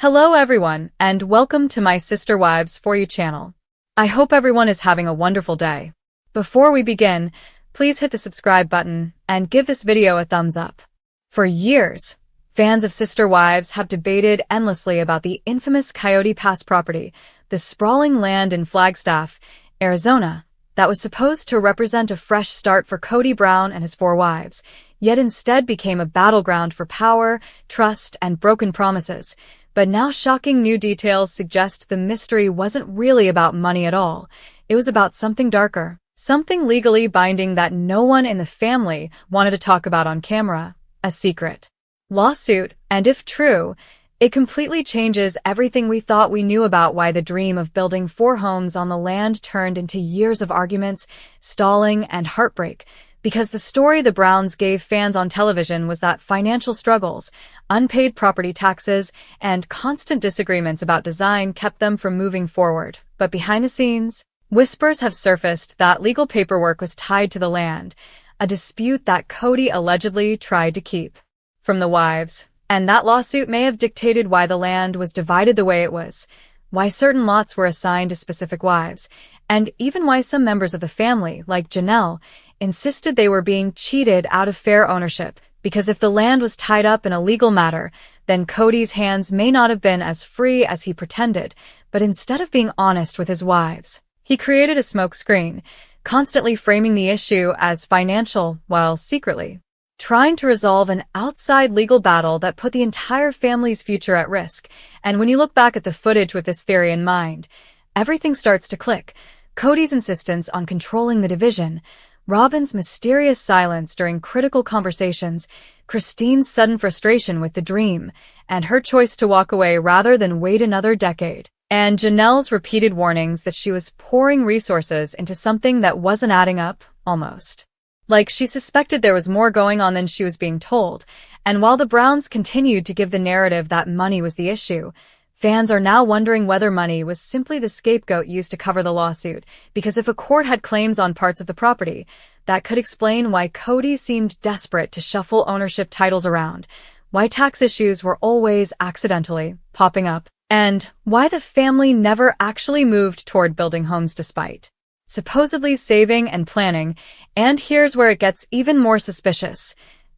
Hello everyone, and welcome to my Sister Wives For You channel. I hope everyone is having a wonderful day. Before we begin, please hit the subscribe button and give this video a thumbs up. For years, fans of Sister Wives have debated endlessly about the infamous Coyote Pass property, the sprawling land in Flagstaff, Arizona, that was supposed to represent a fresh start for Cody Brown and his 4 wives, yet instead became a battleground for power, trust, and broken promises. But now shocking new details suggest the mystery wasn't really about money at all. It was about something darker, something legally binding that no one in the family wanted to talk about on camera, a secret lawsuit, and if true, it completely changes everything we thought we knew about why the dream of building 4 homes on the land turned into years of arguments, stalling, and heartbreak. Because the story the Browns gave fans on television was that financial struggles, unpaid property taxes, and constant disagreements about design kept them from moving forward. But behind the scenes, whispers have surfaced that legal paperwork was tied to the land, a dispute that Cody allegedly tried to keep from the wives. And that lawsuit may have dictated why the land was divided the way it was, why certain lots were assigned to specific wives, and even why some members of the family, like Janelle, insisted they were being cheated out of fair ownership. Because if the land was tied up in a legal matter, then Cody's hands may not have been as free as he pretended, but instead of being honest with his wives, he created a smokescreen, constantly framing the issue as financial while secretly trying to resolve an outside legal battle that put the entire family's future at risk. And when you look back at the footage with this theory in mind, everything starts to click. Cody's insistence on controlling the division, Robin's mysterious silence during critical conversations, Christine's sudden frustration with the dream, and her choice to walk away rather than wait another decade, and Janelle's repeated warnings that she was pouring resources into something that wasn't adding up, almost like she suspected there was more going on than she was being told. And while the Browns continued to give the narrative that money was the issue, fans are now wondering whether money was simply the scapegoat used to cover the lawsuit, because if a court had claims on parts of the property, that could explain why Cody seemed desperate to shuffle ownership titles around, why tax issues were always accidentally popping up, and why the family never actually moved toward building homes despite supposedly saving and planning. And here's where it gets even more suspicious.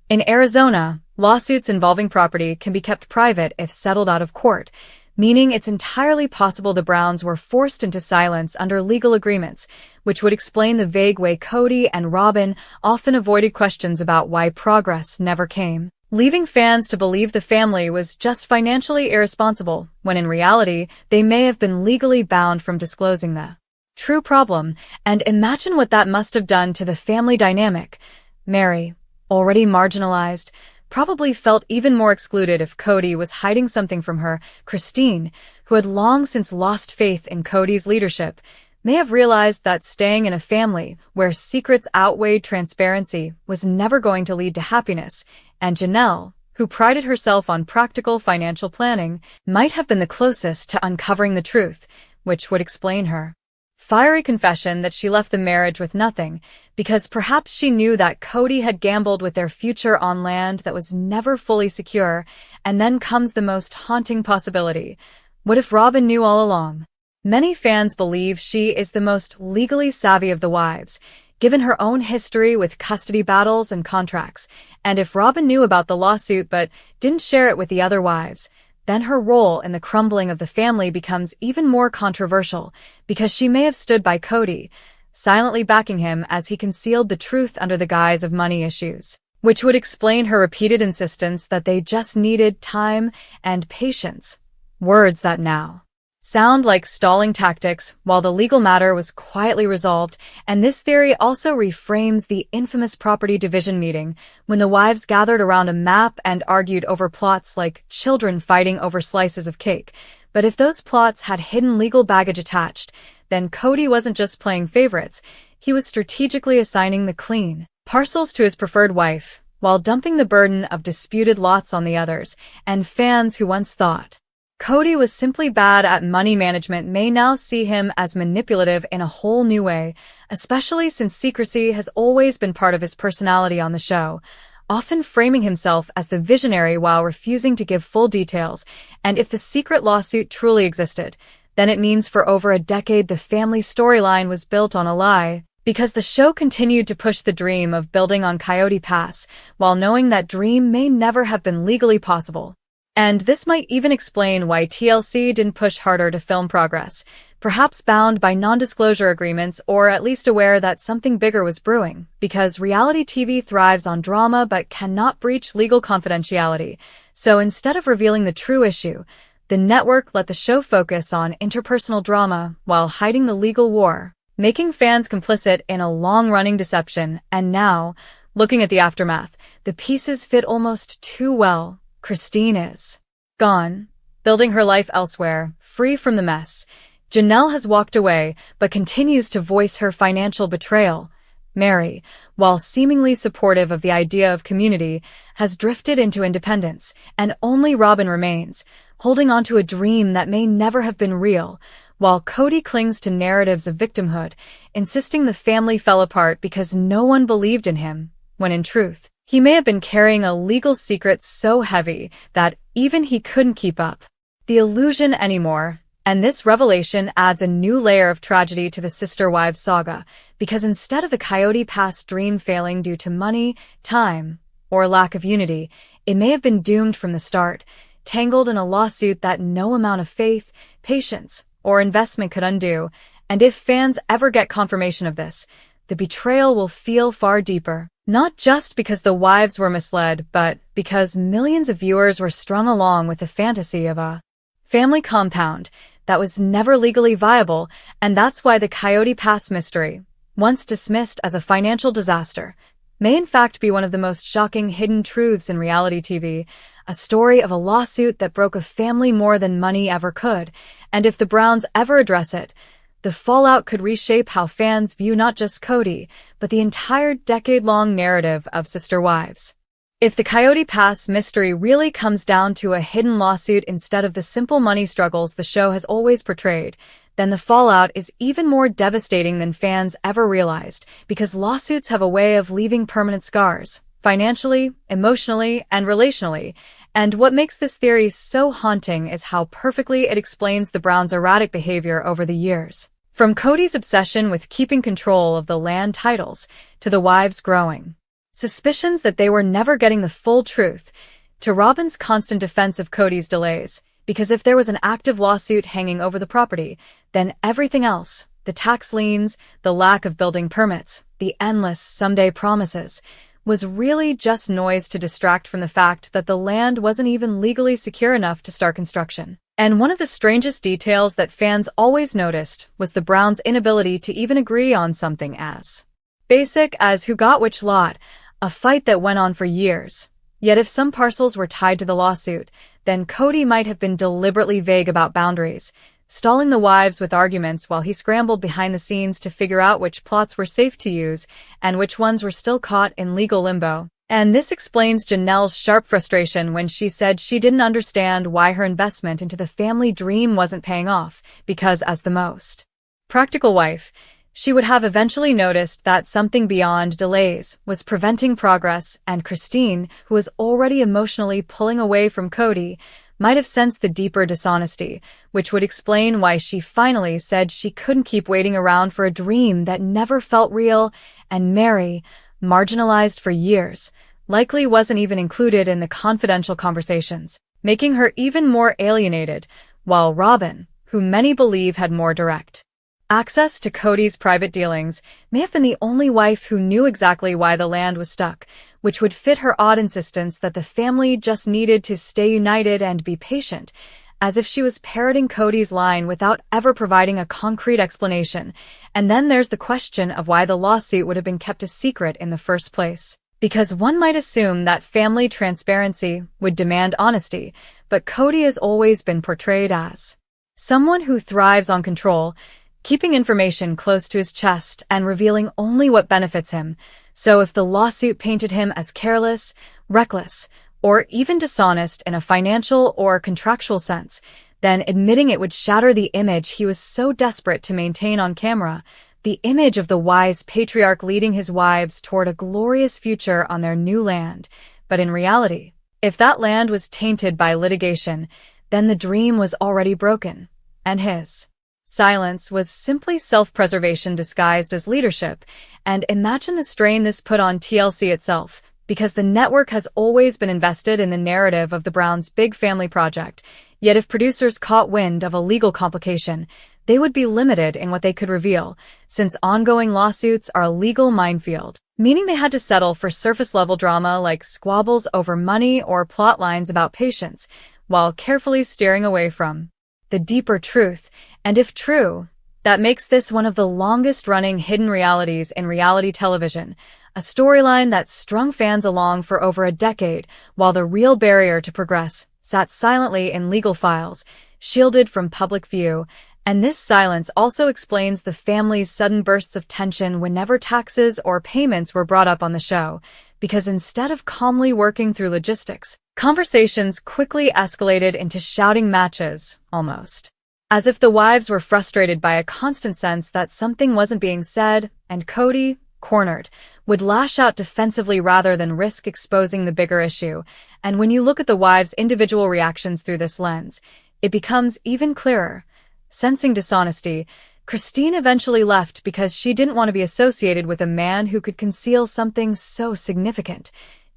In Arizona, lawsuits involving property can be kept private if settled out of court, meaning it's entirely possible the Browns were forced into silence under legal agreements, which would explain the vague way Cody and Robin often avoided questions about why progress never came, leaving fans to believe the family was just financially irresponsible, when in reality, they may have been legally bound from disclosing the true problem. And imagine what that must have done to the family dynamic. Mary, already marginalized, probably felt even more excluded if Cody was hiding something from her. Christine, who had long since lost faith in Cody's leadership, may have realized that staying in a family where secrets outweighed transparency was never going to lead to happiness. And Janelle, who prided herself on practical financial planning, might have been the closest to uncovering the truth, which would explain her fiery confession that she left the marriage with nothing, because perhaps she knew that Cody had gambled with their future on land that was never fully secure. And then comes the most haunting possibility. What if Robin knew all along? Many fans believe she is the most legally savvy of the wives, given her own history with custody battles and contracts. And if Robin knew about the lawsuit but didn't share it with the other wives, then her role in the crumbling of the family becomes even more controversial, because she may have stood by Cody, silently backing him as he concealed the truth under the guise of money issues, which would explain her repeated insistence that they just needed time and patience, words that now sound like stalling tactics while the legal matter was quietly resolved. And this theory also reframes the infamous property division meeting, when the wives gathered around a map and argued over plots like children fighting over slices of cake. But if those plots had hidden legal baggage attached, then Cody wasn't just playing favorites, he was strategically assigning the clean parcels to his preferred wife, while dumping the burden of disputed lots on the others. And fans who once thought Cody was simply bad at money management may now see him as manipulative in a whole new way, especially since secrecy has always been part of his personality on the show. often framing himself as the visionary while refusing to give full details. And if the secret lawsuit truly existed, then it means for over a decade the family storyline was built on a lie, because the show continued to push the dream of building on Coyote Pass, while knowing that dream may never have been legally possible. And this might even explain why TLC didn't push harder to film progress, perhaps bound by non-disclosure agreements or at least aware that something bigger was brewing, because reality TV thrives on drama but cannot breach legal confidentiality. So instead of revealing the true issue, the network let the show focus on interpersonal drama while hiding the legal war, making fans complicit in a long-running deception. And now, looking at the aftermath, the pieces fit almost too well. Christine is gone, building her life elsewhere, free from the mess. Janelle has walked away, but continues to voice her financial betrayal. Mary, while seemingly supportive of the idea of community, has drifted into independence, and only Robin remains, holding on to a dream that may never have been real, while Cody clings to narratives of victimhood, insisting the family fell apart because no one believed in him, when in truth, he may have been carrying a legal secret so heavy that even he couldn't keep up the illusion anymore. And this revelation adds a new layer of tragedy to the Sister Wives saga, because instead of the Coyote Pass dream failing due to money, time, or lack of unity, it may have been doomed from the start, tangled in a lawsuit that no amount of faith, patience, or investment could undo. And if fans ever get confirmation of this, the betrayal will feel far deeper. Not just because the wives were misled, but because millions of viewers were strung along with the fantasy of a family compound that was never legally viable. And that's why the Coyote Pass mystery, once dismissed as a financial disaster, may in fact be one of the most shocking hidden truths in reality TV, a story of a lawsuit that broke a family more than money ever could. And if the Browns ever address it, the fallout could reshape how fans view not just Cody, but the entire decade-long narrative of Sister Wives. If the Coyote Pass mystery really comes down to a hidden lawsuit instead of the simple money struggles the show has always portrayed, then the fallout is even more devastating than fans ever realized, because lawsuits have a way of leaving permanent scars, financially, emotionally, and relationally. And what makes this theory so haunting is how perfectly it explains the Browns' erratic behavior over the years. From Cody's obsession with keeping control of the land titles, to the wives' growing suspicions that they were never getting the full truth, to Robin's constant defense of Cody's delays, because if there was an active lawsuit hanging over the property, then everything else, the tax liens, the lack of building permits, the endless someday promises, was really just noise to distract from the fact that the land wasn't even legally secure enough to start construction. And one of the strangest details that fans always noticed was the Browns' inability to even agree on something as basic as who got which lot, a fight that went on for years. Yet if some parcels were tied to the lawsuit, then Cody might have been deliberately vague about boundaries, stalling the wives with arguments while he scrambled behind the scenes to figure out which plots were safe to use and which ones were still caught in legal limbo. And this explains Janelle's sharp frustration when she said she didn't understand why her investment into the family dream wasn't paying off, because as the most practical wife, she would have eventually noticed that something beyond delays was preventing progress, and Christine, who was already emotionally pulling away from Cody, might have sensed the deeper dishonesty, which would explain why she finally said she couldn't keep waiting around for a dream that never felt real. And Mary, marginalized for years, likely wasn't even included in the confidential conversations, making her even more alienated, while Robin, who many believe had more direct access to Cody's private dealings, may have been the only wife who knew exactly why the land was stuck, which would fit her odd insistence that the family just needed to stay united and be patient, as if she was parroting Cody's line without ever providing a concrete explanation. And then there's the question of why the lawsuit would have been kept a secret in the first place. Because one might assume that family transparency would demand honesty, but Cody has always been portrayed as someone who thrives on control, keeping information close to his chest and revealing only what benefits him. So if the lawsuit painted him as careless, reckless, or even dishonest in a financial or contractual sense, then admitting it would shatter the image he was so desperate to maintain on camera. the image of the wise patriarch leading his wives toward a glorious future on their new land. But in reality, if that land was tainted by litigation, then the dream was already broken, and his silence was simply self-preservation disguised as leadership. And imagine the strain this put on TLC itself, because the network has always been invested in the narrative of the Browns' big family project. Yet if producers caught wind of a legal complication, they would be limited in what they could reveal, since ongoing lawsuits are a legal minefield, meaning they had to settle for surface-level drama like squabbles over money or plot lines about patients, while carefully steering away from the deeper truth. And if true, that makes this one of the longest-running hidden realities in reality television, a storyline that strung fans along for over a decade, while the real barrier to progress sat silently in legal files, shielded from public view. And this silence also explains the family's sudden bursts of tension whenever taxes or payments were brought up on the show, because instead of calmly working through logistics, conversations quickly escalated into shouting matches, almost as if the wives were frustrated by a constant sense that something wasn't being said, and Cody, cornered, would lash out defensively rather than risk exposing the bigger issue. And when you look at the wives' individual reactions through this lens, it becomes even clearer. Sensing dishonesty, Christine eventually left because she didn't want to be associated with a man who could conceal something so significant.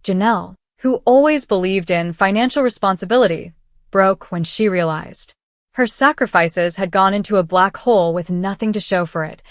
Janelle, who always believed in financial responsibility, broke when she realized her sacrifices had gone into a black hole with nothing to show for it.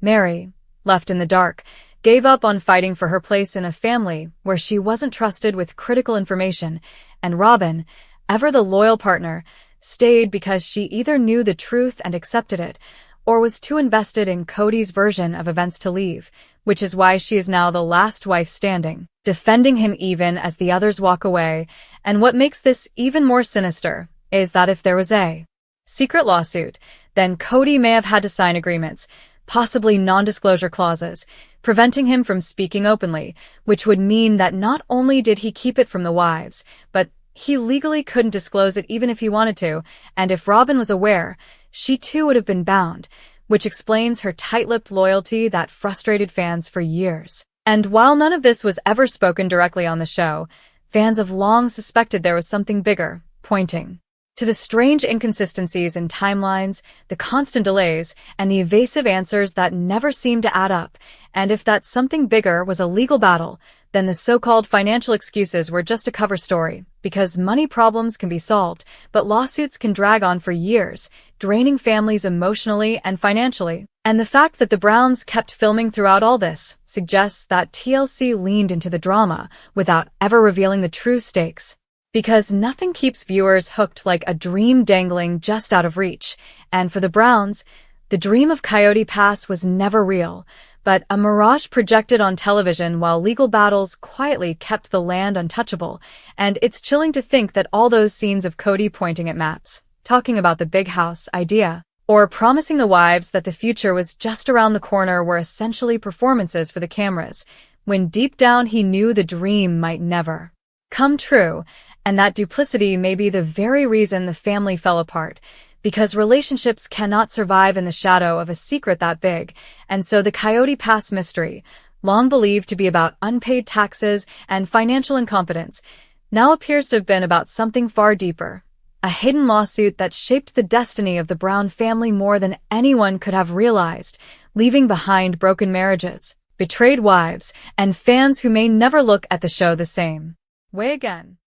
Mary, left in the dark, gave up on fighting for her place in a family where she wasn't trusted with critical information, and Robin, ever the loyal partner, stayed because she either knew the truth and accepted it, or was too invested in Cody's version of events to leave, which is why she is now the last wife standing, defending him even as the others walk away. And what makes this even more sinister is that if there was a secret lawsuit, then Cody may have had to sign agreements, possibly non-disclosure clauses, preventing him from speaking openly, which would mean that not only did he keep it from the wives, but he legally couldn't disclose it even if he wanted to, and if Robin was aware, she too would have been bound, which explains her tight-lipped loyalty that frustrated fans for years. And while none of this was ever spoken directly on the show, fans have long suspected there was something bigger, pointing to the strange inconsistencies in timelines, the constant delays, and the evasive answers that never seemed to add up. And if that something bigger was a legal battle, then the so-called financial excuses were just a cover story, because money problems can be solved, but lawsuits can drag on for years, draining families emotionally and financially. And the fact that the Browns kept filming throughout all this suggests that TLC leaned into the drama without ever revealing the true stakes. Because nothing keeps viewers hooked like a dream dangling just out of reach. And for the Browns, the dream of Coyote Pass was never real, but a mirage projected on television while legal battles quietly kept the land untouchable. And it's chilling to think that all those scenes of Cody pointing at maps, talking about the big house idea, or promising the wives that the future was just around the corner were essentially performances for the cameras, when deep down he knew the dream might never come true. And that duplicity may be the very reason the family fell apart, because relationships cannot survive in the shadow of a secret that big. And so the Coyote Pass mystery, long believed to be about unpaid taxes and financial incompetence, now appears to have been about something far deeper, a hidden lawsuit that shaped the destiny of the Brown family more than anyone could have realized, leaving behind broken marriages, betrayed wives, and fans who may never look at the show the same way again.